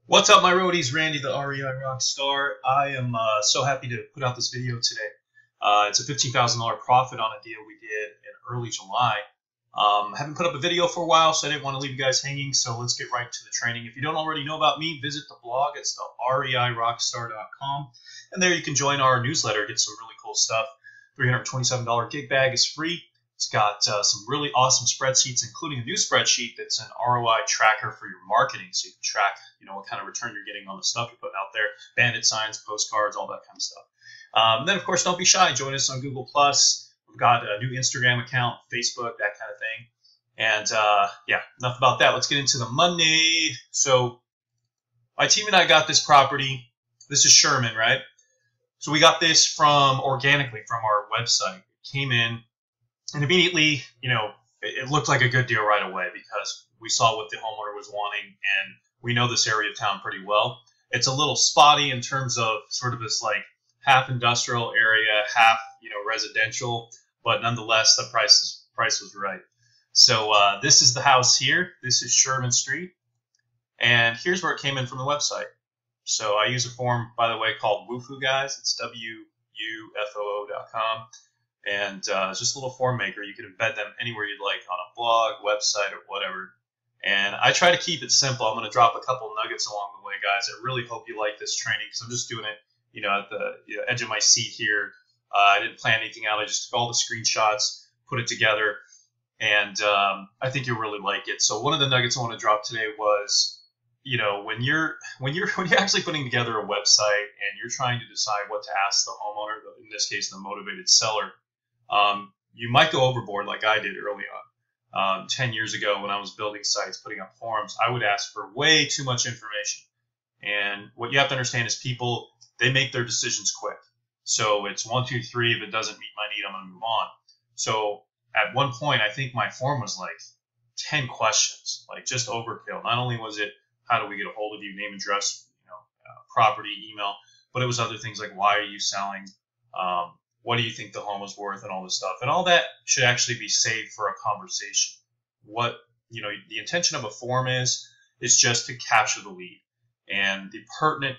What's up, my roadies? Randy, the REI Rockstar. I am so happy to put out this video today. It's a $15,000 profit on a deal we did in early July. Haven't put up a video for a while, so I didn't want to leave you guys hanging, so let's get right to the training. If you don't already know about me, visit the blog. It's the REIRockstar.com, and there you can join our newsletter, get some really cool stuff. $327 gig bag is free. It's got some really awesome spreadsheets, including a new spreadsheet that's an ROI tracker for your marketing, so you can track, what kind of return you're getting on the stuff you're putting out there, bandit signs, postcards, all that kind of stuff. Then, of course, don't be shy. Join us on Google+. We've got a new Instagram account, Facebook, that kind of thing. And, yeah, enough about that. Let's get into the Monday. So my team and I got this property. This is Sherman, right? So we got this organically from our website. It came in. And immediately, it looked like a good deal right away because we saw what the homeowner was wanting, and we know this area of town pretty well. It's a little spotty in terms of sort of this like half industrial area, half residential, but nonetheless the price was right. So this is the house here. This is Sherman Street, and here's where it came in from the website. So I use a form, by the way, called Wufoo, guys. It's WUFOO.com. And it's just a little form maker. You can embed them anywhere you'd like, on a blog, website, or whatever. And I try to keep it simple. I'm going to drop a couple nuggets along the way, guys. I really hope you like this training because I'm just doing it, at the edge of my seat here. I didn't plan anything out. I just took all the screenshots, put it together, and I think you'll really like it. So one of the nuggets I want to drop today was, when you're actually putting together a website and you're trying to decide what to ask the homeowner, in this case the motivated seller, you might go overboard like I did early on. 10 years ago when I was building sites, putting up forums, I would ask for way too much information. And what you have to understand is people, they make their decisions quick. So it's 1, 2, 3. If it doesn't meet my need, I'm going to move on. So at one point, I think my form was like 10 questions, like just overkill. Not only was it, how do we get a hold of you, name, address, property, email, but it was other things like, why are you selling? What do you think the home is worth, and all this stuff? And all that should actually be saved for a conversation. What, the intention of a form is just to capture the lead and the pertinent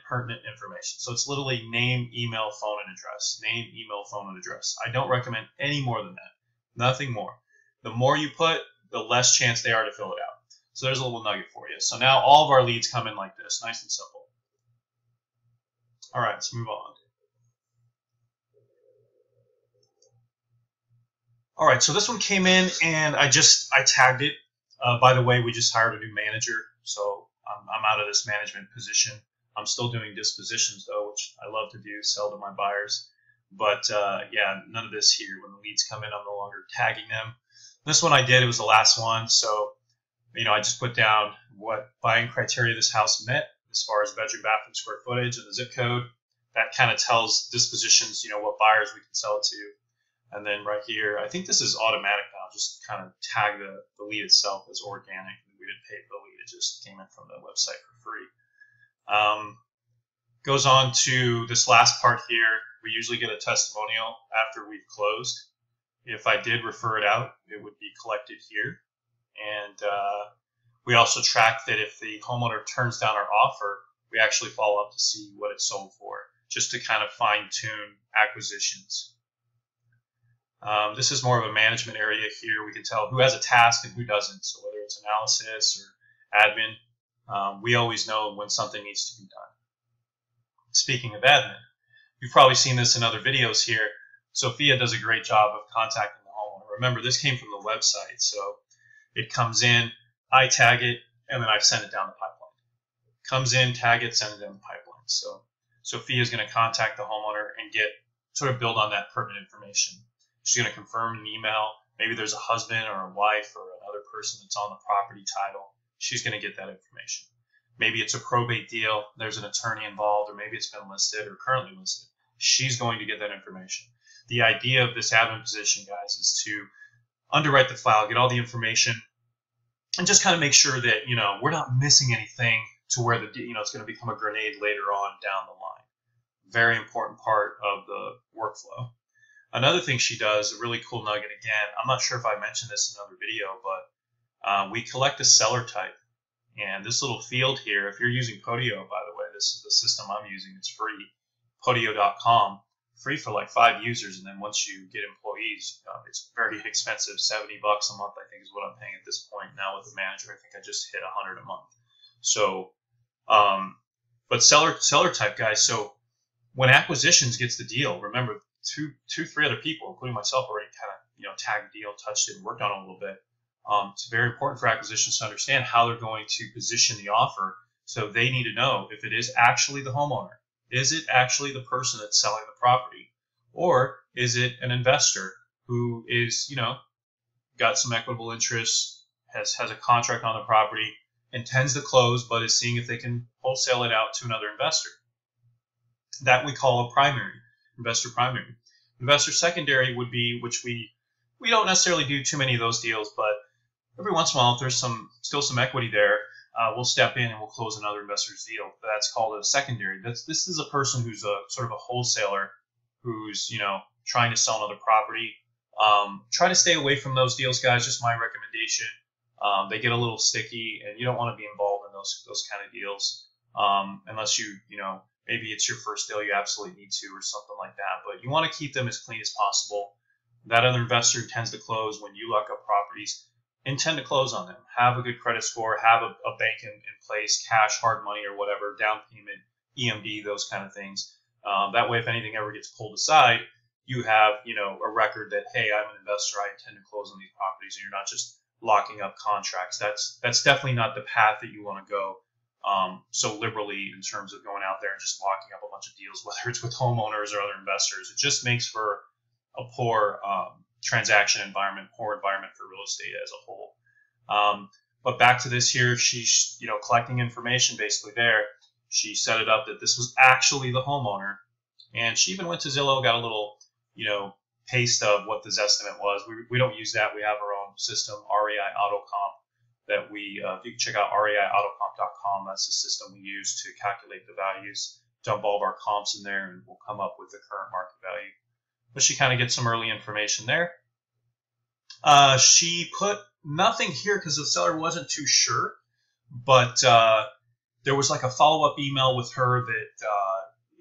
information. So it's literally name, email, phone, and address. Name, email, phone, and address. I don't recommend any more than that. Nothing more. The more you put, the less chance they are to fill it out. So there's a little nugget for you. So now all of our leads come in like this, nice and simple. All right, let's move on. All right, so this one came in, and I tagged it. By the way, we just hired a new manager, so I'm out of this management position. I'm still doing dispositions, though, which I love to do, sell to my buyers. But, yeah, none of this here. When the leads come in, I'm no longer tagging them. This one I did. It was the last one, so I just put down what buying criteria this house met as far as bedroom, bathroom, square footage, and the zip code. That kind of tells dispositions, what buyers we can sell it to. And then right here, I think this is automatic now. Just kind of tag the lead itself as organic. We didn't pay for the lead. It just came in from the website for free. Goes on to this last part here. We usually get a testimonial after we've closed. If I did refer it out, it would be collected here. And we also track that if the homeowner turns down our offer, we actually follow up to see what it sold for, just to kind of fine-tune acquisitions. This is more of a management area here. We can tell who has a task and who doesn't. So whether it's analysis or admin, we always know when something needs to be done. Speaking of admin, you've probably seen this in other videos here. Sophia does a great job of contacting the homeowner. Remember, this came from the website, so it comes in, I tag it, and then I send it down the pipeline. Comes in, tag it, send it down the pipeline. So Sophia is going to contact the homeowner and build on that pertinent information. She's going to confirm an email. Maybe there's a husband or a wife or another person that's on the property title. She's going to get that information. Maybe it's a probate deal. There's an attorney involved, or maybe it's been listed or currently listed. She's going to get that information. The idea of this admin position, guys, is to underwrite the file, get all the information, and just kind of make sure that, we're not missing anything to where it's going to become a grenade later on down the line. Very important part of the workflow. Another thing she does, a really cool nugget again, I'm not sure if I mentioned this in another video, but we collect a seller type. And this little field here, if you're using Podio, by the way, this is the system I'm using. It's free, Podio.com, free for like 5 users. And then once you get employees, it's very expensive, $70 a month, I think is what I'm paying at this point. Now with the manager, I think I just hit $100 a month. So, but seller type guys. So when acquisitions gets the deal, remember three other people, including myself, already kind of tagged the deal, touched it, and worked on it a little bit. It's very important for acquisitions to understand how they're going to position the offer. So they need to know if it is actually the homeowner. Is it actually the person that's selling the property? Or is it an investor who is, got some equitable interest, has a contract on the property, intends to close, but is seeing if they can wholesale it out to another investor? That we call a primary, investor primary. Investor secondary would be, which we don't necessarily do too many of those deals, but every once in a while, if there's still some equity there, we'll step in and we'll close another investor's deal. That's called a secondary. This is a person who's a sort of a wholesaler who's trying to sell another property. Try to stay away from those deals, guys. Just my recommendation. They get a little sticky, and you don't want to be involved in those kind of deals unless maybe it's your first deal, you absolutely need to, or something like that. But you want to keep them as clean as possible. That other investor tends to close when you lock up properties. Intend to close on them. Have a good credit score. Have a bank in place, cash, hard money, or whatever, down payment, EMD, those kind of things. That way, if anything ever gets pulled aside, you have a record that, hey, I'm an investor. I intend to close on these properties, and you're not just locking up contracts. That's definitely not the path that you want to go so liberally in terms of going out there and just locking up a bunch of deals, whether it's with homeowners or other investors. It just makes for a poor transaction environment, poor environment for real estate as a whole. But back to this here, she's collecting information basically there. She set it up that this was actually the homeowner, and she even went to Zillow, got a little paste of what the Zestimate was. We don't use that. We have our own system, REI AutoComp, that if you can check out reiautocomp.com, that's the system we use to calculate the values, dump all of our comps in there, and we'll come up with the current market value. But she kind of gets some early information there. She put nothing here because the seller wasn't too sure, but there was like a follow-up email with her that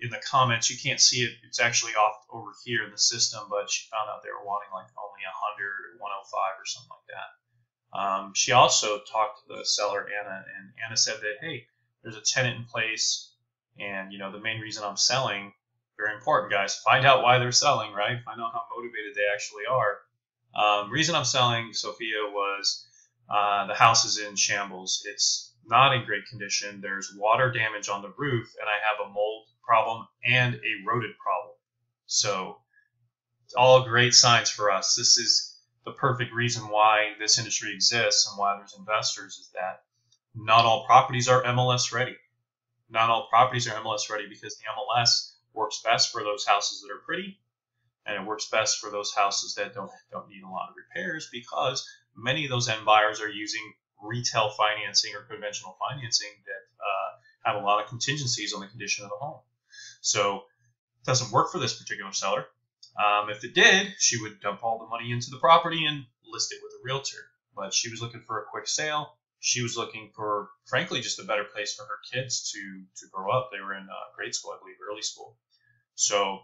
in the comments, you can't see it, it's actually off over here in the system, but she found out they were wanting like only 100 or 105 or something like that. She also talked to the seller, Anna, and Anna said that, hey, there's a tenant in place, and the main reason I'm selling, very important, guys, find out why they're selling, right? Find out how motivated they actually are. Reason I'm selling, Sophia, was the house is in shambles. It's not in great condition. There's water damage on the roof, and I have a mold problem and a rodent problem. So it's all great signs for us. This is the perfect reason why this industry exists and why there's investors, is that not all properties are MLS ready. Not all properties are MLS ready because the MLS works best for those houses that are pretty, and it works best for those houses that don't need a lot of repairs, because many of those end buyers are using retail financing or conventional financing that have a lot of contingencies on the condition of the home. So it doesn't work for this particular seller. If it did, she would dump all the money into the property and list it with a realtor. But she was looking for a quick sale. She was looking for, frankly, just a better place for her kids to grow up. They were in grade school, I believe, early school. So,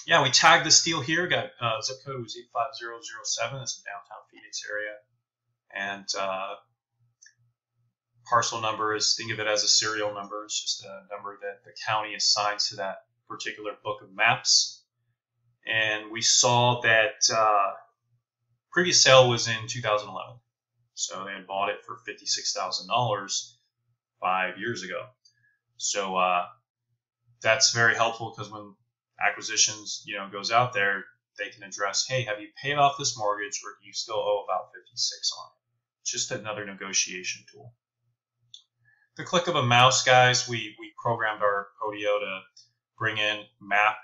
yeah, we tagged this deal here. Got zip code was 85007. It's in downtown Phoenix area. And parcel number is, think of it as a serial number. It's just a number that the county assigns to that particular book of maps. And we saw that previous sale was in 2011. So they had bought it for $56,000 5 years ago. So that's very helpful, because when acquisitions, goes out there, they can address, hey, have you paid off this mortgage, or do you still owe about 56 on it? Just another negotiation tool. The click of a mouse, guys, we programmed our Podio to bring in map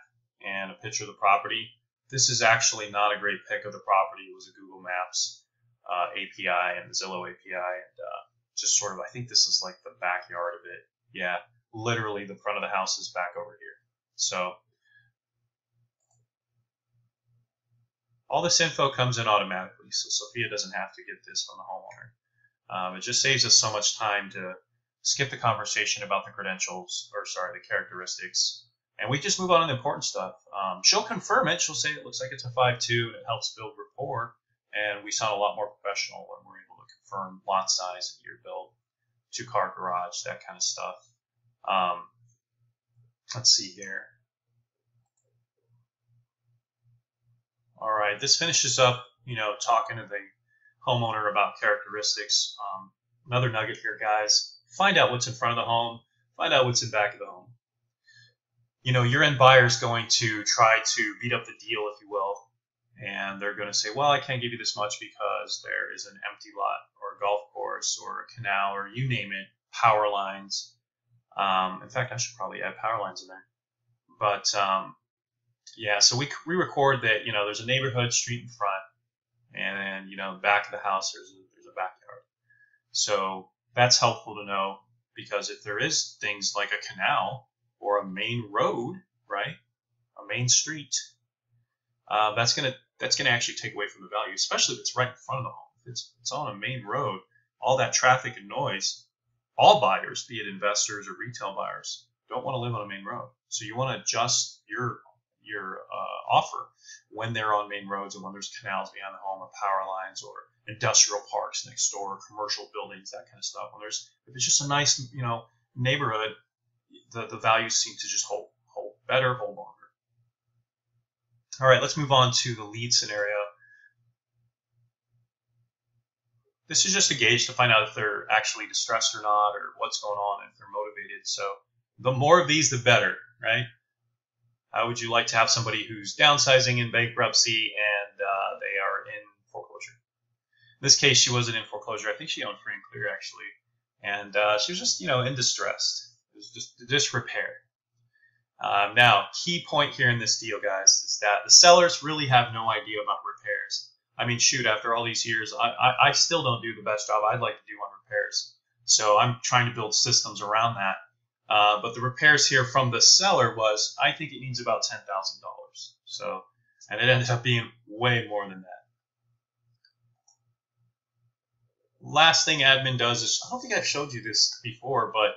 and a picture of the property. This is actually not a great pic of the property. It was a Google Maps API and the Zillow API, and just sort of, I think this is like the backyard of it. Yeah, literally the front of the house is back over here. So all this info comes in automatically, so Sophia doesn't have to get this from the homeowner. It just saves us so much time to skip the conversation about the credentials, or sorry, the characteristics, and we just move on to the important stuff. She'll confirm it. She'll say it looks like it's a 5.2, and it helps build rapport. And we sound a lot more professional when we're able to confirm lot size, year build, 2-car garage, that kind of stuff. Let's see here. All right, this finishes up, talking to the homeowner about characteristics. Another nugget here, guys. Find out what's in front of the home. Find out what's in back of the home. Your end buyer is going to try to beat up the deal, if you will, and they're going to say, well, I can't give you this much because there is an empty lot or a golf course or a canal or you name it, power lines. In fact, I should probably add power lines in there. But yeah, so we record that, there's a neighborhood street in front, and then, back of the house, there's a backyard. So that's helpful to know, because if there is things like a canal or a main road, right, a main street, that's gonna actually take away from the value, especially if it's right in front of the home. If it's on a main road, all that traffic and noise, all buyers, be it investors or retail buyers, don't want to live on a main road. So you want to adjust your offer when they're on main roads and when there's canals behind the home or power lines or industrial parks next door, commercial buildings, that kind of stuff. If it's just a nice, neighborhood, the values seem to just hold better, hold longer. All right, let's move on to the lead scenario. This is just a gauge to find out if they're actually distressed or not, or what's going on, if they're motivated. So the more of these, the better, right? How would you like to have somebody who's downsizing in bankruptcy and they are in foreclosure? In this case, she wasn't in foreclosure. I think she owned free and clear, actually. And she was just, in distress. It was just disrepair. Now, key point here in this deal, guys, is that the sellers really have no idea about repairs. I mean, shoot, after all these years, I still don't do the best job I'd like to do on repairs. So I'm trying to build systems around that. But the repairs here from the seller was, I think it needs about $10,000. So, and it ended up being way more than that. Last thing admin does is, I don't think I've showed you this before, but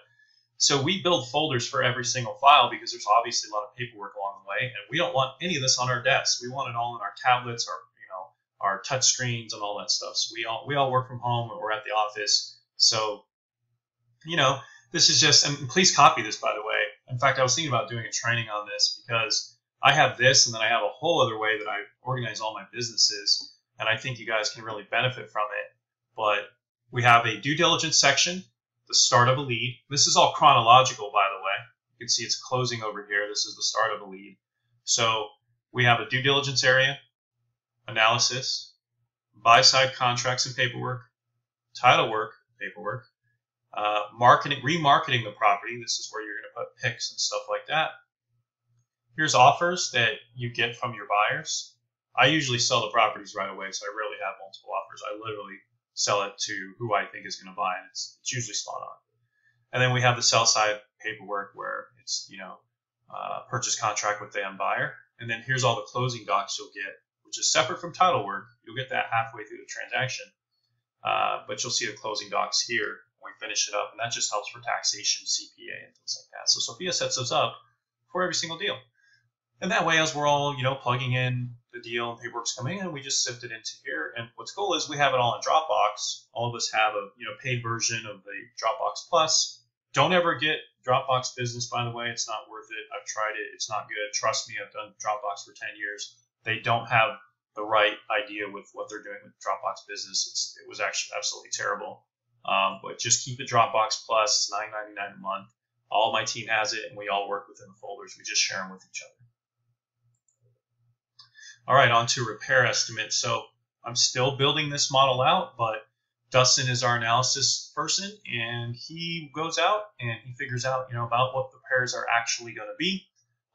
so we build folders for every single file because there's obviously a lot of paperwork along the way, and we don't want any of this on our desks. We want it all in our tablets, our touch screens, and all that stuff. So we all work from home, or we're at the office. So, this is just, and please copy this, by the way. In fact, I was thinking about doing a training on this because I have this, and then I have a whole other way that I organize all my businesses, and I think you guys can really benefit from it. But we have a due diligence section, the start of a lead. This is all chronological, by the way. You can see it's closing over here. This is the start of a lead. So we have a due diligence area, analysis, buy-side contracts and paperwork, title work, paperwork, remarketing the property. This is where you're going to put pics and stuff like that. Here's offers that you get from your buyers. I usually sell the properties right away, so I rarely have multiple offers. I literally sell it to who I think is going to buy, and it's usually spot on. And then we have the sell side paperwork where it's, purchase contract with the end buyer. And then here's all the closing docs you'll get, which is separate from title work. You'll get that halfway through the transaction. But you'll see the closing docs here when we finish it up, and that just helps for taxation, CPA, and things like that. So Sophia sets those up for every single deal. And that way, as we're all, plugging in the deal and paperwork's coming in, we just sift it into here. And what's cool is we have it all in Dropbox. All of us have a paid version of the Dropbox Plus. Don't ever get Dropbox Business, by the way. It's not worth it. I've tried it. It's not good. Trust me, I've done Dropbox for 10 years. They don't have the right idea with what they're doing with Dropbox Business. It was actually absolutely terrible. But just keep it Dropbox Plus. It's $9.99 a month. All my team has it, and we all work within the folders. We just share them with each other. All right, on to repair estimate. So I'm still building this model out, but Dustin is our analysis person, and he goes out and he figures out, about what the repairs are actually going to be.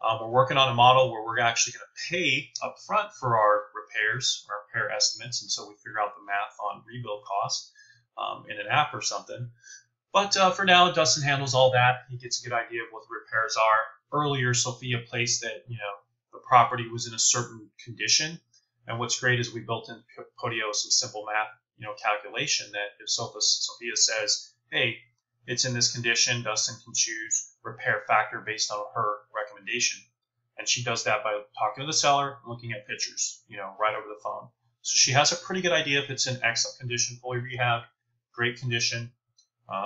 We're working on a model where we're actually going to pay up front for our repairs, our repair estimates, and so we figure out the math on rebuild costs in an app or something. But for now, Dustin handles all that. He gets a good idea of what the repairs are. Earlier, Sophia placed that, the property was in a certain condition. And what's great is we built in Podio some simple math. calculation that if Sophia says, hey, it's in this condition, Dustin can choose repair factor based on her recommendation. And she does that by talking to the seller and looking at pictures, right over the phone. So she has a pretty good idea if it's in excellent condition, fully rehabbed, great condition,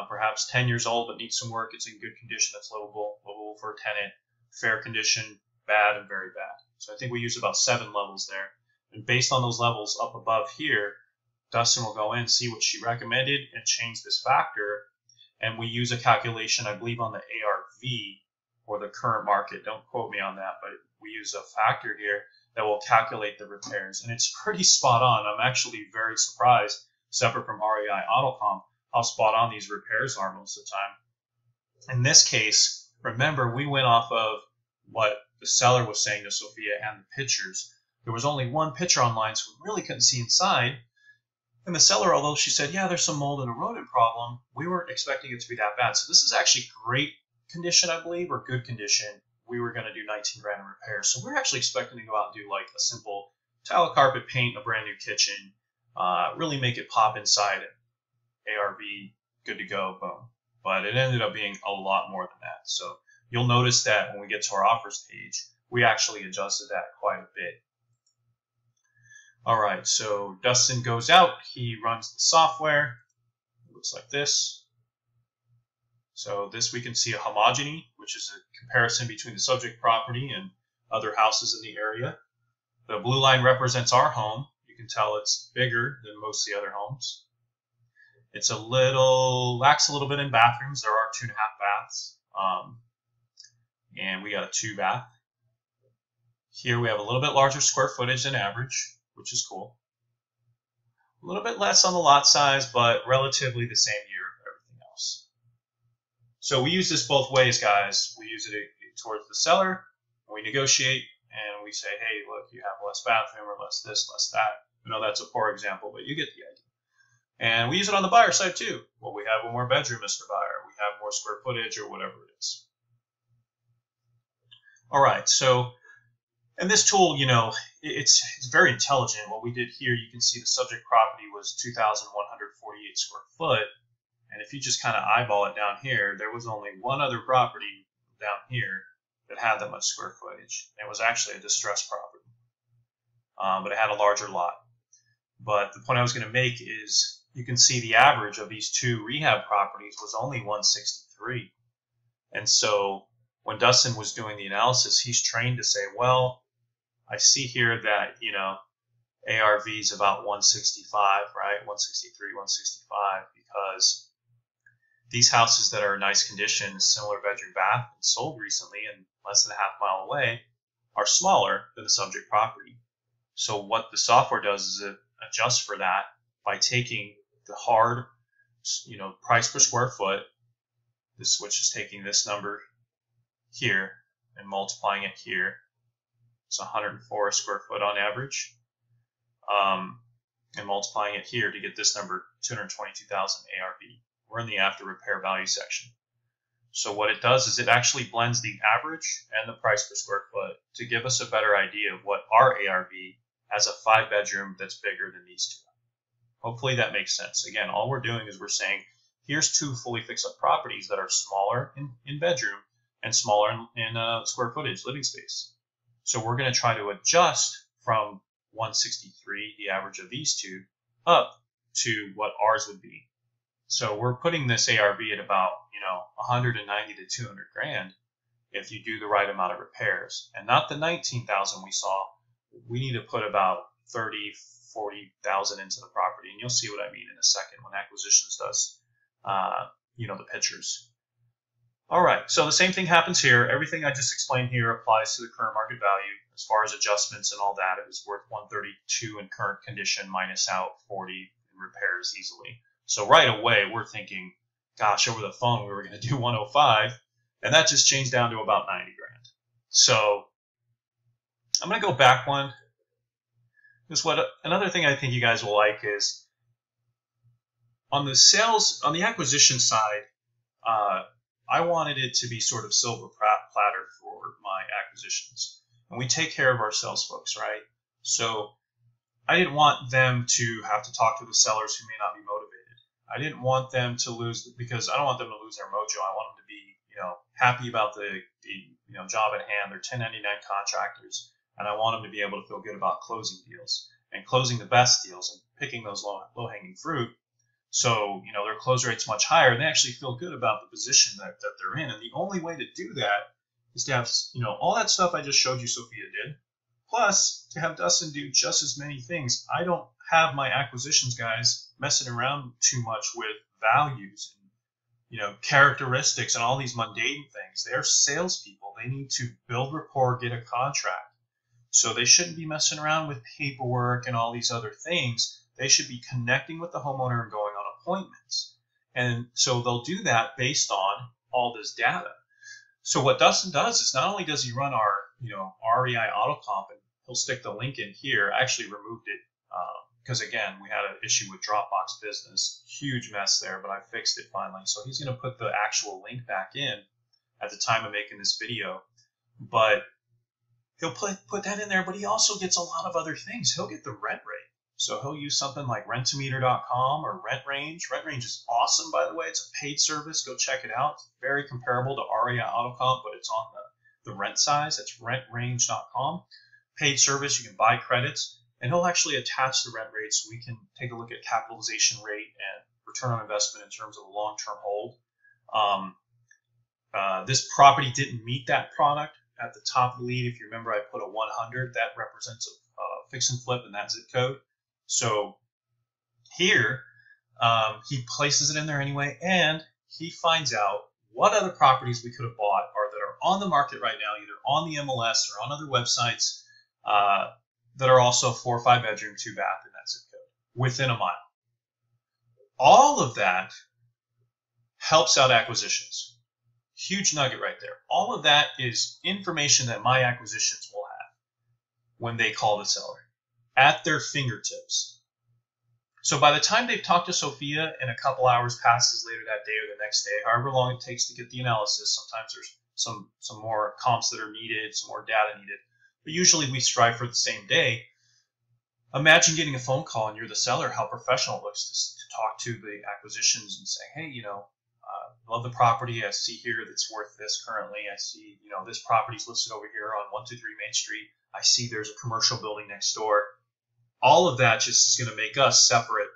perhaps 10 years old but needs some work. It's in good condition, that's livable for a tenant, fair condition, bad, and very bad. So I think we use about 7 levels there. And based on those levels up above here, Dustin will go in, see what she recommended, and change this factor. And we use a calculation, I believe, on the ARV or the current market. Don't quote me on that, but we use a factor here that will calculate the repairs. And it's pretty spot on. I'm actually very surprised, separate from REI AutoComp, how spot on these repairs are most of the time. In this case, remember, we went off of what the seller was saying to Sophia and the pictures. There was only one picture online, so we really couldn't see inside. And the seller, although she said, yeah, there's some mold and a rodent problem, we weren't expecting it to be that bad. So this is actually great condition, I believe, or good condition. We were going to do 19 grand in repairs. So we're actually expecting to go out and do like a simple tile carpet, paint, a brand new kitchen, really make it pop inside. ARV, good to go, boom. But it ended up being a lot more than that. So you'll notice that when we get to our offers page, we actually adjusted that quite a bit. All right, so Dustin goes out. He runs the software. It looks like this. So this we can see a homogeny, which is a comparison between the subject property and other houses in the area. The blue line represents our home. You can tell it's bigger than most of the other homes. It's lacks a little bit in bathrooms. There are 2.5 baths, and we got a 2 bath. Here we have a little bit larger square footage than average, which is cool. A little bit less on the lot size, but relatively the same year of everything else. So we use this both ways, guys. We use it towards the seller, and we negotiate, and we say, hey, look, you have less bathroom or less this, less that. I know that's a poor example, but you get the idea. And we use it on the buyer side too. Well, we have one more bedroom, Mr. Buyer. We have more square footage or whatever it is. All right, so, and this tool, it's very intelligent. What we did here, you can see the subject property was 2,148 square foot. And if you just kind of eyeball it down here, there was only one other property down here that had that much square footage. It was actually a distressed property, but it had a larger lot. But the point I was going to make is you can see the average of these 2 rehab properties was only 163. And so when Dustin was doing the analysis, he's trained to say, well, I see here that, ARV is about 165, right? 163, 165, because these houses that are in nice condition, similar bedroom, bath, and sold recently and less than a half mile away are smaller than the subject property. So what the software does is it adjusts for that by taking the hard, price per square foot, which is taking this number here and multiplying it here. It's 104 square foot on average, and multiplying it here to get this number, 222,000 ARV. We're in the after repair value section. So what it does is it actually blends the average and the price per square foot to give us a better idea of what our ARV as a 5-bedroom that's bigger than these 2. Hopefully that makes sense. Again, all we're doing is we're saying, here's 2 fully fixed-up properties that are smaller in bedroom and smaller in square footage, living space. So we're going to try to adjust from 163, the average of these 2, up to what ours would be. So we're putting this ARV at about, 190 to 200 grand if you do the right amount of repairs. And not the 19,000 we saw. We need to put about 30, 40,000 into the property, and you'll see what I mean in a second when acquisitions does, the pictures. All right, so the same thing happens here. Everything I just explained here applies to the current market value. As far as adjustments and all that, it was worth 132 in current condition, minus out 40 in repairs easily. So right away, we're thinking, gosh, over the phone, we were going to do 105, and that just changed down to about 90 grand. So I'm going to go back one. Another thing I think you guys will like is on the acquisition side, I wanted it to be sort of silver platter for my acquisitions. And we take care of our sales folks, right? So I didn't want them to have to talk to the sellers who may not be motivated. I didn't want them to lose, because I don't want them to lose their mojo. I want them to be, happy about the job at hand. They're 1099 contractors, and I want them to be able to feel good about closing deals and closing the best deals and picking those low-hanging fruit. So, their close rate's much higher, and they actually feel good about the position that they're in. And the only way to do that is to have, all that stuff I just showed you Sophia did, plus to have Dustin do just as many things. I don't have my acquisitions guys messing around too much with values and, characteristics and all these mundane things. They're salespeople. They need to build rapport, get a contract. So they shouldn't be messing around with paperwork and all these other things. They should be connecting with the homeowner and going on appointments. And so they'll do that based on all this data. So what Dustin does is not only does he run our, REI AutoComp, and he'll stick the link in here. I actually removed it because, again, we had an issue with Dropbox Business. Huge mess there, but I fixed it finally. So he's going to put the actual link back in at the time of making this video. But he'll put that in there, but he also gets a lot of other things. He'll get the rent rate. So he'll use something like rentometer.com or Rent Range. Rent Range is awesome, by the way. It's a paid service. Go check it out. It's very comparable to REI AutoComp, but it's on the rent size. That's rentrange.com. Paid service. You can buy credits. And he'll actually attach the rent rate so we can take a look at capitalization rate and return on investment in terms of a long-term hold. This property didn't meet that product at the top of the lead. If you remember, I put a 100. That represents a fix and flip in that zip code. So here, he places it in there anyway, and he finds out what other properties we could have bought or that are on the market right now, either on the MLS or on other websites, that are also 4 or 5 bedroom, 2 bath in that zip code within a mile. All of that helps out acquisitions. Huge nugget right there. All of that is information that my acquisitions will have when they call the seller at their fingertips. So by the time they've talked to Sophia and a couple hours passes later that day or the next day, however long it takes to get the analysis, sometimes there's some more comps that are needed, some more data needed, but usually we strive for the same day. Imagine getting a phone call and you're the seller, how professional it looks to talk to the acquisitions and say, hey, love the property. I see here that's worth this currently. I see, this property's listed over here on 123 Main Street. I see there's a commercial building next door. All of that just is going to make us separate,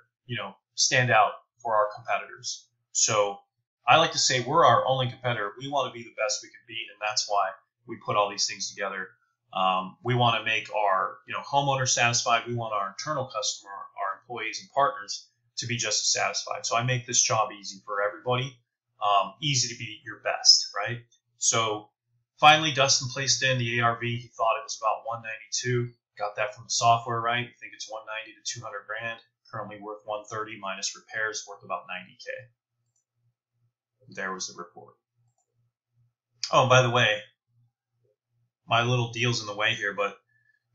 stand out for our competitors. So I like to say we're our only competitor. We want to be the best we can be, and that's why we put all these things together. We want to make our homeowners satisfied. We want our internal customer, our employees and partners to be just as satisfied. So I make this job easy for everybody. Easy to be your best, right? So finally, Dustin placed in the ARV. He thought it was about 192. Got that from the software, right? I think it's 190 to 200 grand. Currently worth 130 minus repairs, worth about 90K. There was the report. Oh, by the way, my little deal's in the way here, but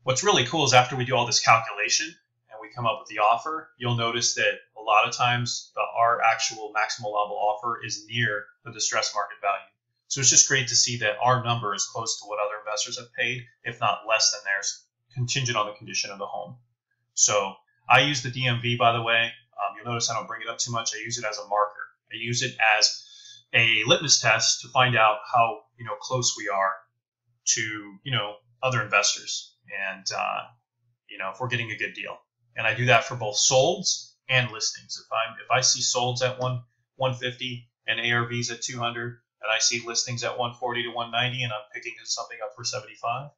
what's really cool is after we do all this calculation and we come up with the offer, you'll notice that a lot of times our actual maximal level offer is near the distressed market value. So it's just great to see that our number is close to what other investors have paid, if not less than theirs, contingent on the condition of the home. So I use the DMV, by the way. You'll notice I don't bring it up too much. I use it as a marker. I use it as a litmus test to find out how close we are to other investors, and if we're getting a good deal. And I do that for both solds and listings. If I see solds at 150 and ARVs at 200, and I see listings at 140 to 190, and I'm picking something up for 75,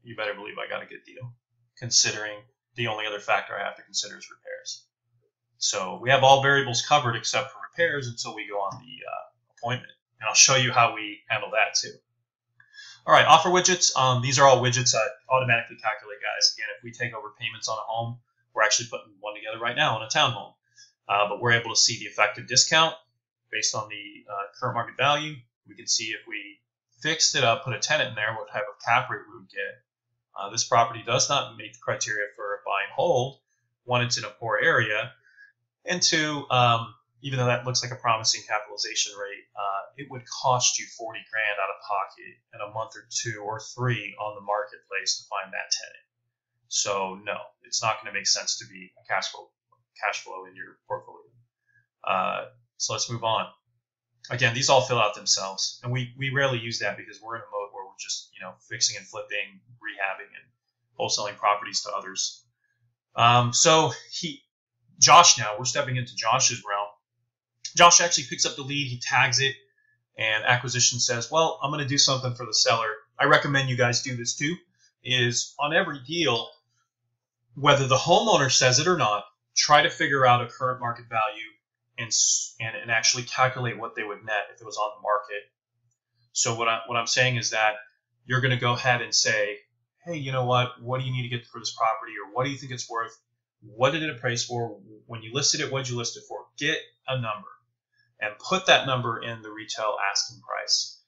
you better believe I got a good deal, considering the only other factor I have to consider is repairs. So we have all variables covered except for repairs until we go on the appointment. And I'll show you how we handle that too. All right, offer widgets. These are all widgets that automatically calculate, guys. Again, if we take over payments on a home, we're actually putting one together right now on a townhome. But we're able to see the effective discount based on the current market value. We can see if we fixed it up, put a tenant in there, what type of cap rate we would get. This property does not meet the criteria for a buy and hold. One, it's in a poor area. And two, even though that looks like a promising capitalization rate, it would cost you 40 grand out of pocket in a month or 2 or 3 on the marketplace to find that tenant. So no, it's not going to make sense to be a cash flow in your portfolio. So let's move on. Again, these all fill out themselves, and we rarely use that because we're in a mode where we're just fixing and flipping, rehabbing, and wholesaling properties to others. So Josh, now we're stepping into Josh's realm. Josh actually picks up the lead, he tags it, and acquisition says, well, I'm going to do something for the seller. I recommend you guys do this too, is on every deal, whether the homeowner says it or not, try to figure out a current market value and actually calculate what they would net if it was on the market. So what I'm saying is that you're going to go ahead and say, hey, you know what do you need to get for this property, or what do you think it's worth? What did it appraise for? When you listed it, what did you list it for? Get a number and put that number in the retail asking price.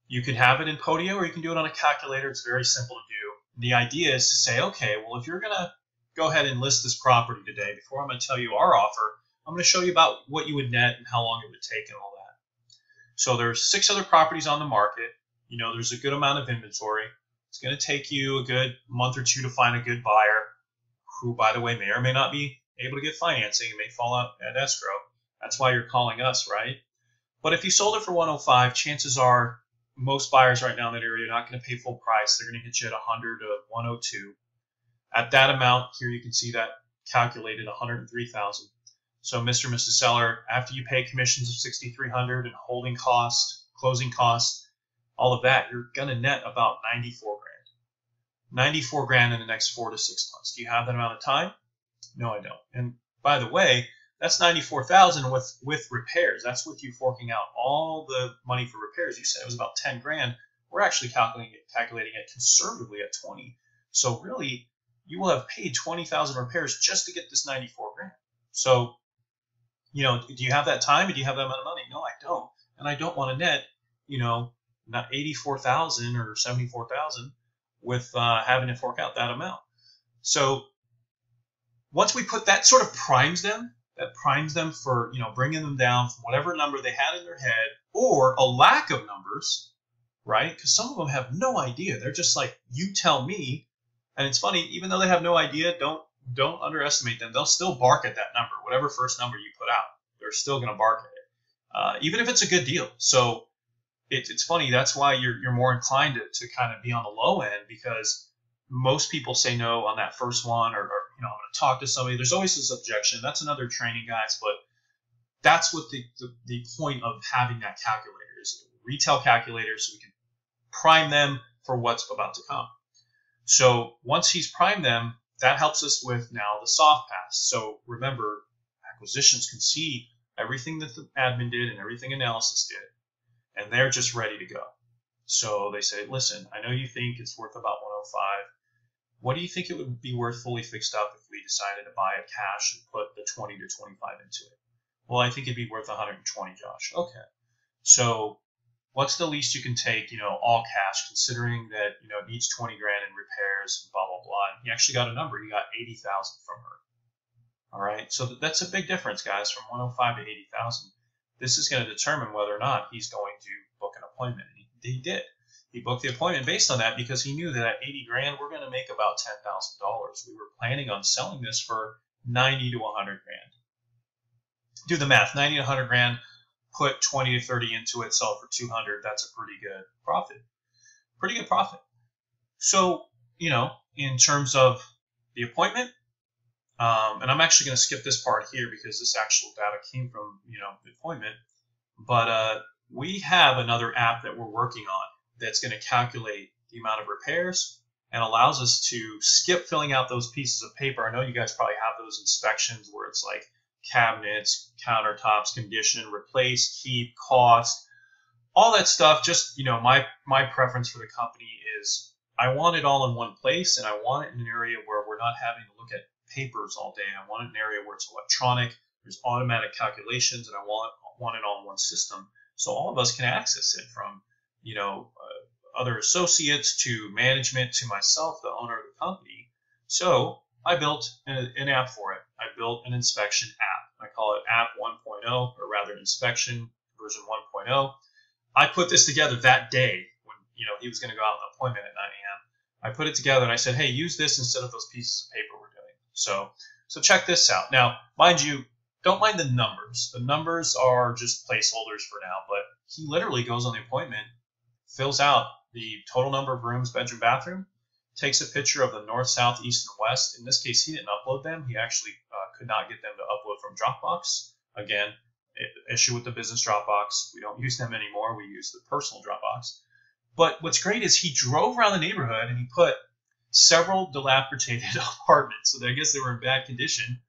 You can have it in Podio or you can do it on a calculator. It's very simple to do. The idea is to say, okay, well, if you're going to go ahead and list this property today, before I'm going to tell you our offer, I'm going to show you about what you would net and how long it would take and all that. So there's 6 other properties on the market. There's a good amount of inventory. It's going to take you a good month or 2 to find a good buyer who, by the way, may or may not be able to get financing. It may fall out at escrow. That's why you're calling us, right? But if you sold it for 105, chances are most buyers right now in that area are not going to pay full price. They're going to hit you at 100 to 102. At that amount, here you can see that calculated 103,000. So Mr. and Mrs. Seller, after you pay commissions of 6,300 and holding costs, closing costs, all of that, you're going to net about 94 grand. 94 grand in the next 4 to 6 months. Do you have that amount of time? No, I don't. And by the way, that's 94,000 with repairs. That's with you forking out all the money for repairs. You said it was about 10 grand. We're actually calculating it conservatively at 20. So really, you will have paid 20,000 repairs just to get this 94 grand. So, do you have that time? Do you have that amount of money? No, I don't. And I don't want to net, not 84,000 or 74,000 with having to fork out that amount. So once we put that, sort of primes them, for, bringing them down from whatever number they had in their head or a lack of numbers, right? Because some of them have no idea. They're just like, you tell me. And it's funny, even though they have no idea, don't underestimate them. They'll still bark at that number, whatever first number you put out. They're still going to bark at it, even if it's a good deal. So it's funny. That's why you're more inclined to kind of be on the low end, because most people say no on that first one, or I'm going to talk to somebody. There's always this objection. That's another training, guys. But that's what the point of having that calculator is, a retail calculator, so we can prime them for what's about to come. So once he's primed them, that helps us with now the soft pass. So remember, acquisitions can see everything that the admin did and everything analysis did, and they're just ready to go. So they say, listen, I know you think it's worth about 105. What do you think it would be worth fully fixed up if we decided to buy it cash and put the 20 to 25 into it? Well, I think it'd be worth 120, Josh. Okay. So what's the least you can take, all cash, considering that, it needs 20 grand in repairs, blah, blah, blah. And he actually got a number. He got 80,000 from her. All right. So that's a big difference, guys, from 105 to 80,000. This is going to determine whether or not he's going to book an appointment. And he did. He booked the appointment based on that because he knew that at 80 grand, we're going to make about $10,000. We were planning on selling this for 90 to 100 grand. Do the math. 90 to 100 grand. Put 20 to 30 into it, sell it for 200. That's a pretty good profit. Pretty good profit. So, in terms of the appointment, and I'm actually going to skip this part here because this actual data came from, the appointment. But we have another app that we're working on that's going to calculate the amount of repairs and allows us to skip filling out those pieces of paper. I know you guys probably have those inspections where it's like cabinets, countertops, condition, replace, keep, cost, all that stuff. Just, my preference for the company is I want it all in one place, and I want it in an area where we're not having to look at papers all day. I want it in an area where it's electronic, there's automatic calculations, and I want it all in one system. So all of us can access it, from, other associates to management to myself, the owner of the company. So I built an app for it. I built an inspection app. I call it App 1.0, or rather Inspection version 1.0. I put this together that day when he was going to go out on an appointment at 9 a.m. I put it together and I said, hey, use this instead of those pieces of paper we're doing. So check this out. Now, mind you, don't mind the numbers. The numbers are just placeholders for now, but he literally goes on the appointment, fills out the total number of rooms, bedroom, bathroom, takes a picture of the north, south, east, and west. In this case, he didn't upload them. He actually could not get them to upload from Dropbox. Again, issue with the business Dropbox. We don't use them anymore. We use the personal Dropbox. But what's great is he drove around the neighborhood and he put several dilapidated apartments. So I guess they were in bad condition.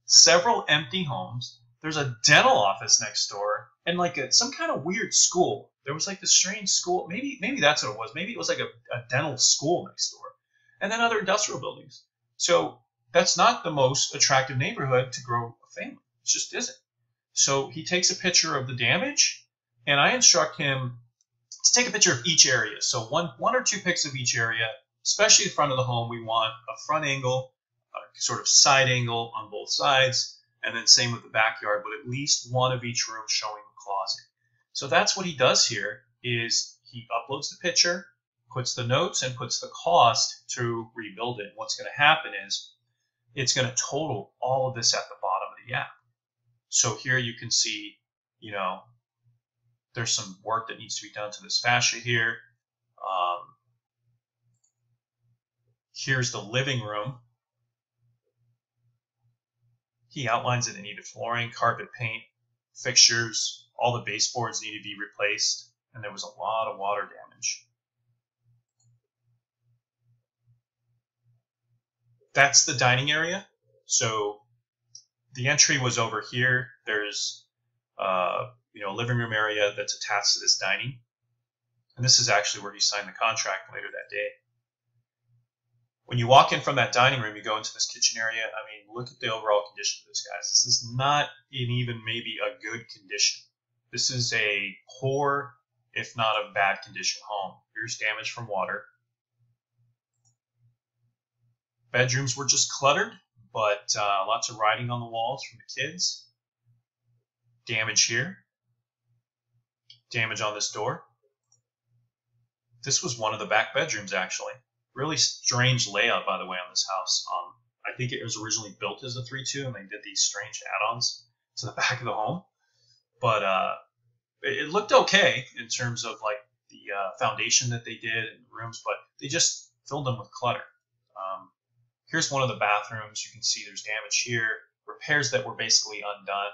Several empty homes. There's a dental office next door and like some kind of weird school. There was like this strange school. Maybe that's what it was. Maybe it was like a dental school next door. And then other industrial buildings. So that's not the most attractive neighborhood to grow a family. It just isn't. So he takes a picture of the damage, and I instruct him to take a picture of each area. So one or two pics of each area, especially the front of the home. We want a front angle, a sort of side angle on both sides, and then same with the backyard, but at least one of each room showing the closet. So that's what he does here is he uploads the picture, puts the notes, and puts the cost to rebuild it. What's going to happen is it's going to total all of this at the bottom of the app. So here you can see, there's some work that needs to be done to this fascia here. Here's the living room. He outlines it. It needed flooring, carpet paint, fixtures, all the baseboards need to be replaced, and there was a lot of water damage. That's the dining area. So the entry was over here. There's a living room area that's attached to this dining. And this is actually where he signed the contract later that day. When you walk in from that dining room, you go into this kitchen area. I mean, look at the overall condition of this, guys. This is not in even maybe a good condition. This is a poor, if not a bad condition home. Here's damage from water. Bedrooms were just cluttered, but lots of writing on the walls from the kids. Damage here. Damage on this door. This was one of the back bedrooms, actually. Really strange layout, by the way, on this house. I think it was originally built as a 3-2, and they did these strange add-ons to the back of the home. But it looked okay in terms of like the foundation that they did in the rooms, but they just filled them with clutter. Here's one of the bathrooms. You can see there's damage here. Repairs that were basically undone.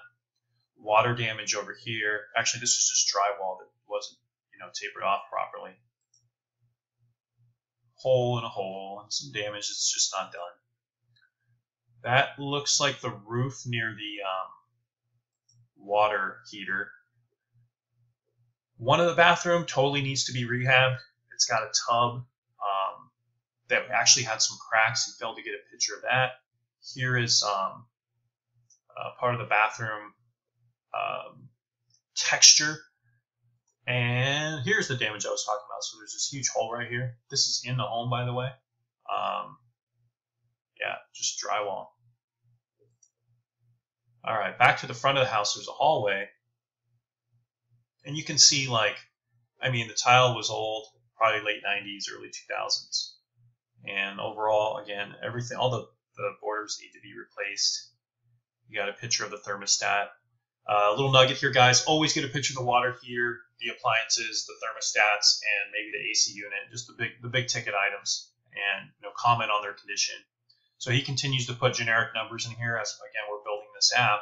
Water damage over here. Actually, this was just drywall that wasn't, tapered off properly. Hole in a hole and some damage that's just not done. That looks like the roof near the water heater. One of the bathroom totally needs to be rehabbed. It's got a tub that actually had some cracks. He failed to get a picture of that. Here is part of the bathroom texture. And here's the damage I was talking about. So there's this huge hole right here. This is in the home, by the way. Yeah, just drywall. All right, back to the front of the house. There's a hallway. And you can see, the tile was old, probably late 90s, early 2000s. And overall, again, everything, all the borders need to be replaced. You got a picture of the thermostat. A little nugget here, guys. Always get a picture of the water heater, the appliances, the thermostats, and maybe the AC unit, just the big ticket items, and comment on their condition. So he continues to put generic numbers in here as, again, we're building this app.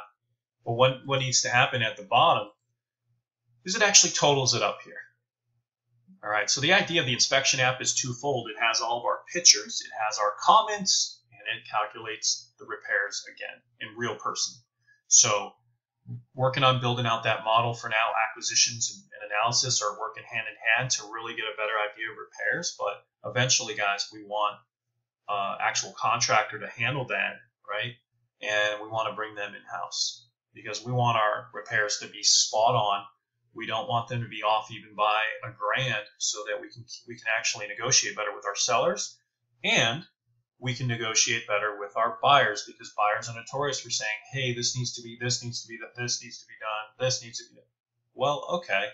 But what needs to happen at the bottom is it actually totals it up here. All right, so the idea of the inspection app is twofold. It has all of our pictures, it has our comments, and it calculates the repairs, again, in real person. So working on building out that model for now. Acquisitions and analysis are working hand in hand to really get a better idea of repairs. But eventually, guys, we want actual contractor to handle that, right? And we want to bring them in-house because we want our repairs to be spot on. We don't want them to be off even by $1,000, so that we can actually negotiate better with our sellers, and we can negotiate better with our buyers, because buyers are notorious for saying, hey, this needs to be, this needs to be, this needs to be done, this needs to be done. Well, okay,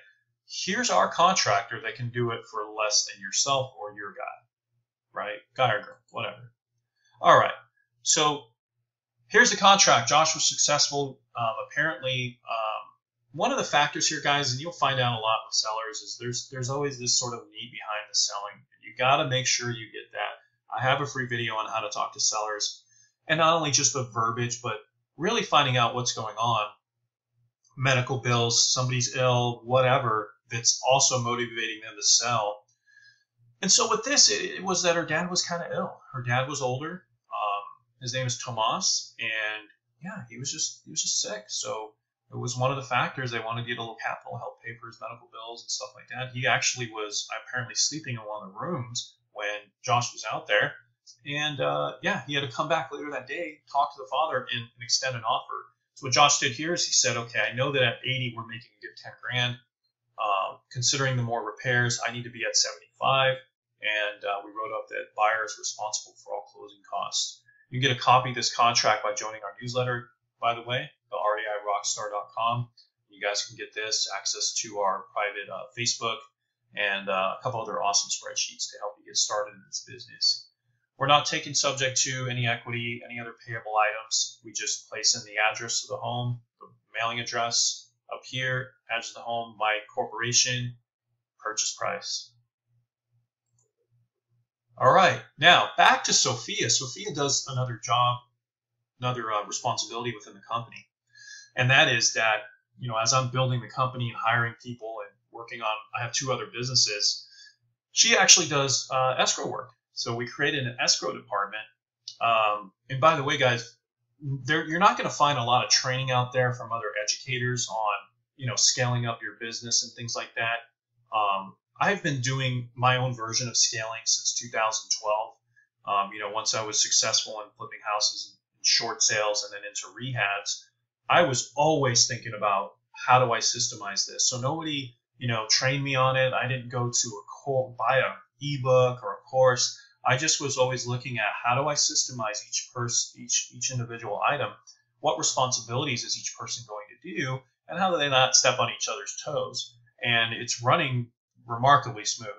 here's our contractor that can do it for less than yourself or your guy. right? Guy or girl, whatever. All right. So here's the contract. Josh was successful. Apparently, one of the factors here, guys, and you'll find out a lot with sellers, is there's always this sort of need behind the selling. You got to make sure you get that. I have a free video on how to talk to sellers, and not only just the verbiage, but really finding out what's going on. Medical bills, somebody's ill, whatever, that's also motivating them to sell. And so with this, it was that her dad was kind of ill. Her dad was older. His name is Tomas, and yeah, he was just sick. So it was one of the factors. They wanted to get a little capital help pay for his medical bills and stuff like that. He actually was apparently sleeping in one of the rooms when Josh was out there. And yeah, he had to come back later that day, talk to the father, and extend an offer. So what Josh did here is he said, okay, I know that at 80 we're making a good 10 grand. Considering the more repairs, I need to be at 75. And we wrote up that buyer is responsible for all closing costs. You can get a copy of this contract by joining our newsletter, by the way, the REIRockstar.com. You guys can get this, access to our private Facebook, and a couple other awesome spreadsheets to help you get started in this business. We're not taking subject to any equity, any other payable items. We just place in the address of the home, the mailing address up here, address of the home, my corporation, purchase price. All right, now back to Sophia. Sophia does another job, another responsibility within the company. And that is that, you know, as I'm building the company and hiring people and working on, I have 2 other businesses, she actually does escrow work. So we created an escrow department. And by the way, guys, you're not going to find a lot of training out there from other educators on, you know, scaling up your business and things like that. I've been doing my own version of scaling since 2012. You know, once I was successful in flipping houses and short sales and then into rehabs, I was always thinking about how do I systemize this. So nobody, you know, trained me on it. I didn't go to buy an ebook or a course. I just was always looking at how do I systemize each individual item. What responsibilities is each person going to do, and how do they not step on each other's toes? And it's running remarkably smooth.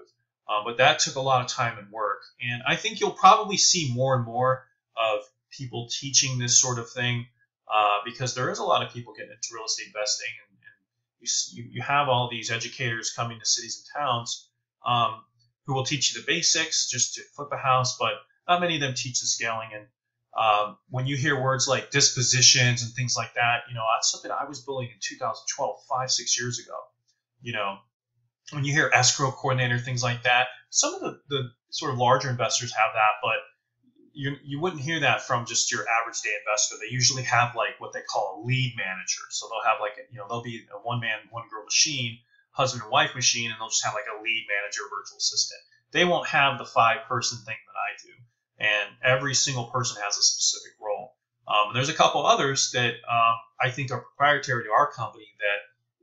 But that took a lot of time and work. And I think you'll probably see more and more of people teaching this sort of thing because there is a lot of people getting into real estate investing. And you have all these educators coming to cities and towns who will teach you the basics just to flip a house, but not many of them teach the scaling. And when you hear words like dispositions and things like that, you know, that's something I was building in 2012, 5-6 years ago. You know, when you hear escrow coordinator, things like that, some of the sort of larger investors have that, but you wouldn't hear that from just your average day investor. They usually have like what they call a lead manager. So they'll have like, you know, they'll be a one-man, one-girl machine, husband and wife machine, and they'll just have like a lead manager, virtual assistant. They won't have the 5-person thing that I do. And every single person has a specific role. And there's a couple others that I think are proprietary to our company that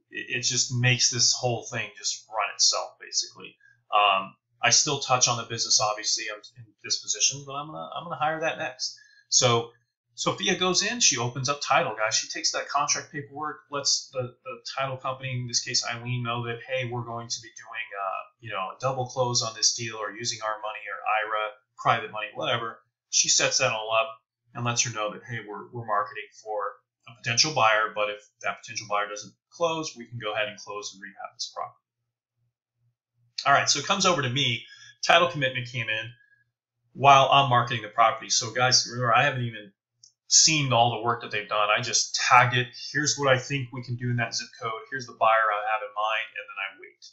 it just makes this whole thing just run itself, basically. I still touch on the business, obviously, in dispositions, but I'm gonna hire that next. So Sophia goes in, she opens up title, guys. She takes that contract paperwork, lets the title company, in this case Eileen, know that, hey, we're going to be doing you know, a double close on this deal, or using our money or IRA, private money, whatever. She sets that all up and lets her know that, hey, we're marketing for a potential buyer, but if that potential buyer doesn't close, we can go ahead and close and rehab this property. All right, so it comes over to me. Title commitment came in while I'm marketing the property. So guys, remember, I haven't even seen all the work that they've done. I just tagged it. Here's what I think we can do in that zip code. Here's the buyer I have in mind, and then I wait.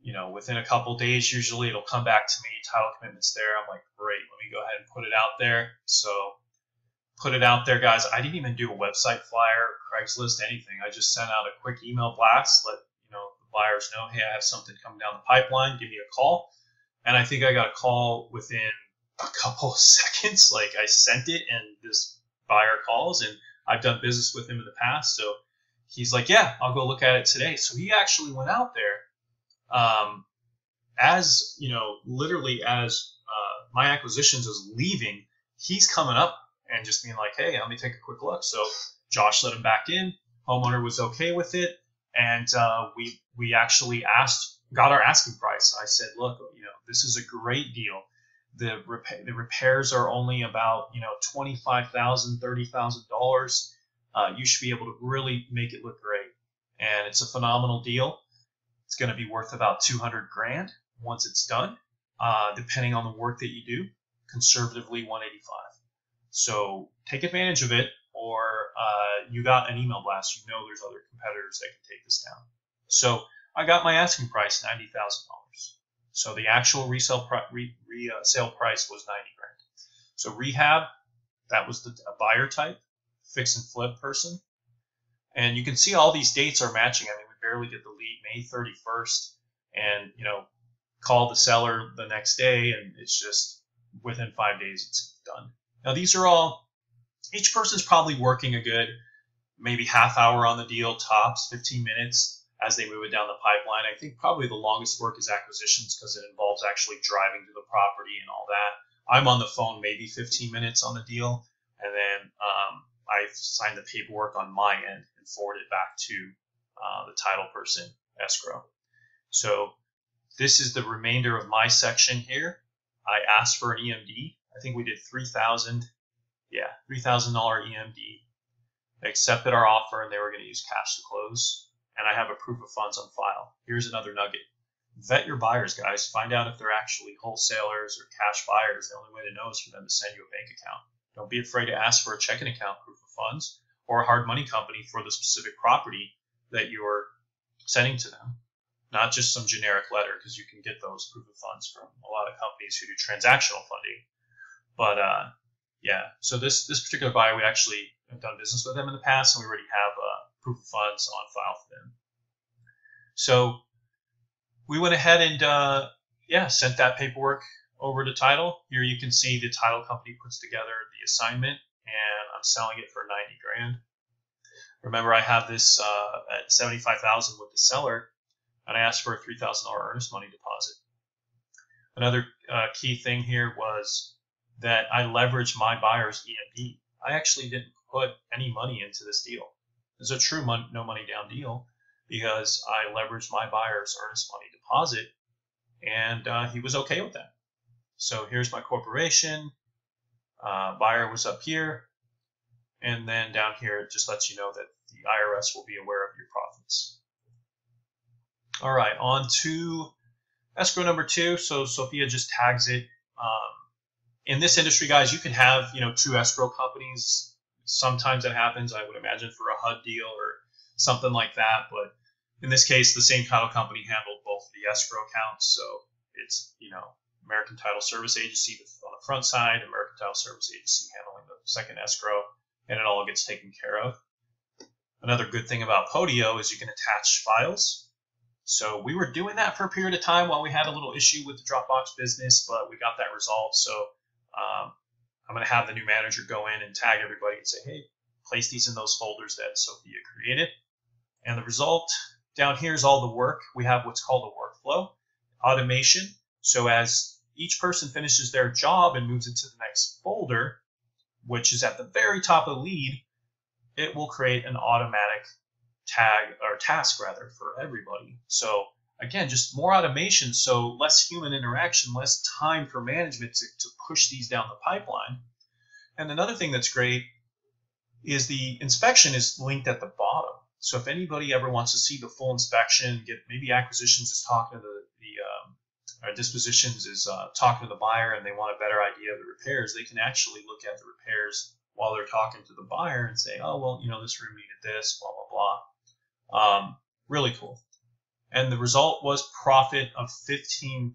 You know, within a couple of days, usually it'll come back to me. Title commitment's there. I'm like, great, let me go ahead and put it out there. So put it out there, guys. I didn't even do a website flyer, Craigslist, anything. I just sent out a quick email blast, let the buyers know, hey, I have something coming down the pipeline. Give me a call. And I think I got a call within a couple of seconds. Like, I sent it, and this buyer calls, and I've done business with him in the past. So he's like, yeah, I'll go look at it today. So he actually went out there. As you know, literally as my acquisitions is leaving, he's coming up and just being like, hey, let me take a quick look. So Josh let him back in. Homeowner was okay with it, and we actually got our asking price. I said, look, this is a great deal. The repairs are only about $25,000, $30,000. You should be able to really make it look great, and it's a phenomenal deal. It's going to be worth about 200 grand once it's done, depending on the work that you do. Conservatively, 185. So take advantage of it, or you got an email blast. There's other competitors that can take this down. So I got my asking price $90,000. So the actual resale price was 90 grand. So rehab, that was the buyer type, fix and flip person. And you can see all these dates are matching. I mean, we barely get the lead May 31st, and call the seller the next day, and it's just within 5 days it's done. Now these are all, each person's probably working a good maybe half hour on the deal, tops 15 minutes as they move it down the pipeline. I think probably the longest work is acquisitions, because it involves actually driving to the property and all that. I'm on the phone maybe 15 minutes on the deal, and then I sign the paperwork on my end and forward it back to the title person, escrow. So this is the remainder of my section here. I asked for an EMD. I think we did $3,000 EMD. They accepted our offer, and they were going to use cash to close. And I have a proof of funds on file. Here's another nugget. Vet your buyers, guys. Find out if they're actually wholesalers or cash buyers. The only way to know is for them to send you a bank account. Don't be afraid to ask for a checking account proof of funds or a hard money company for the specific property that you're sending to them. Not just some generic letter, because you can get those proof of funds from a lot of companies who do transactional funding. But so this particular buyer, we actually have done business with them in the past, and we already have proof of funds on file for them. So we went ahead and sent that paperwork over to title. Here you can see the title company puts together the assignment, and I'm selling it for 90 grand. Remember, I have this at 75,000 with the seller, and I asked for a $3,000 earnest money deposit. Another key thing here was that I leveraged my buyer's EMD. I actually didn't put any money into this deal. It's a true no money down deal, because I leveraged my buyer's earnest money deposit, and he was okay with that. So here's my corporation. Buyer was up here, and then down here it just lets you know that the IRS will be aware of your profits. All right, on to escrow number 2. So Sophia just tags it. In this industry, guys, you can have 2 escrow companies. Sometimes that happens, I would imagine, for a HUD deal or something like that. But in this case, the same title company handled both the escrow accounts. So it's American Title Service Agency on the front side, American Title Service Agency handling the second escrow, and it all gets taken care of. Another good thing about Podio is you can attach files. So we were doing that for a period of time while we had a little issue with the Dropbox business, but we got that resolved. So I'm going to have the new manager go in and tag everybody and say, hey, place these in those folders that Sophia created. And the result down here is all the work. We have what's called a workflow automation. So as each person finishes their job and moves into the next folder, which is at the very top of the lead, it will create an automatic task for everybody. So again, just more automation, so less human interaction, less time for management to push these down the pipeline. And another thing that's great is the inspection is linked at the bottom. So if anybody ever wants to see the full inspection, maybe acquisitions is talking to or dispositions is talking to the buyer, and they want a better idea of the repairs, they can actually look at the repairs while they're talking to the buyer and say, oh, well, this room needed this, blah, blah, blah. Really cool. And the result was profit of $15,000.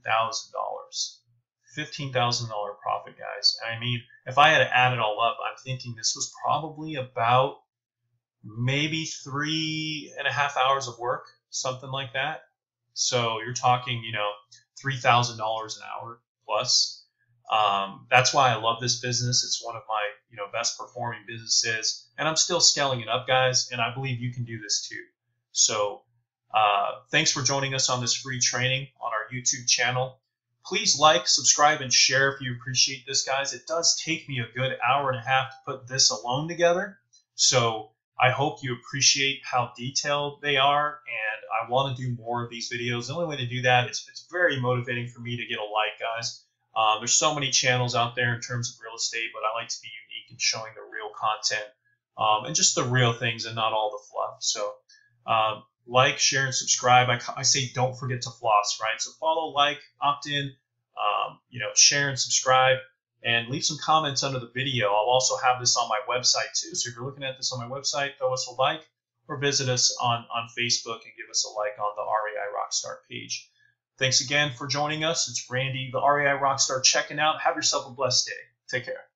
$15,000 profit, guys. I mean, if I had to add it all up, I'm thinking this was probably about maybe 3.5 hours of work, something like that. So you're talking, $3,000 an hour plus. That's why I love this business. It's one of my, best performing businesses, and I'm still scaling it up, guys. And I believe you can do this too. So thanks for joining us on this free training on our YouTube channel. Please like, subscribe, and share if you appreciate this, guys. It does take me a good hour and a half to put this alone together. So I hope you appreciate how detailed they are, and I want to do more of these videos. The only way to do that is it's very motivating for me to get a like, guys. There's so many channels out there in terms of real estate, but I like to be unique in showing the real content and just the real things and not all the fluff. So like, share, and subscribe. I say don't forget to floss, right? So follow, like, opt in, share and subscribe, and leave some comments under the video. I'll also have this on my website too. So if you're looking at this on my website, throw us a like, or visit us on Facebook and give us a like on the REI Rockstar page. Thanks again for joining us. It's Randy, the REI Rockstar, checking out. Have yourself a blessed day. Take care.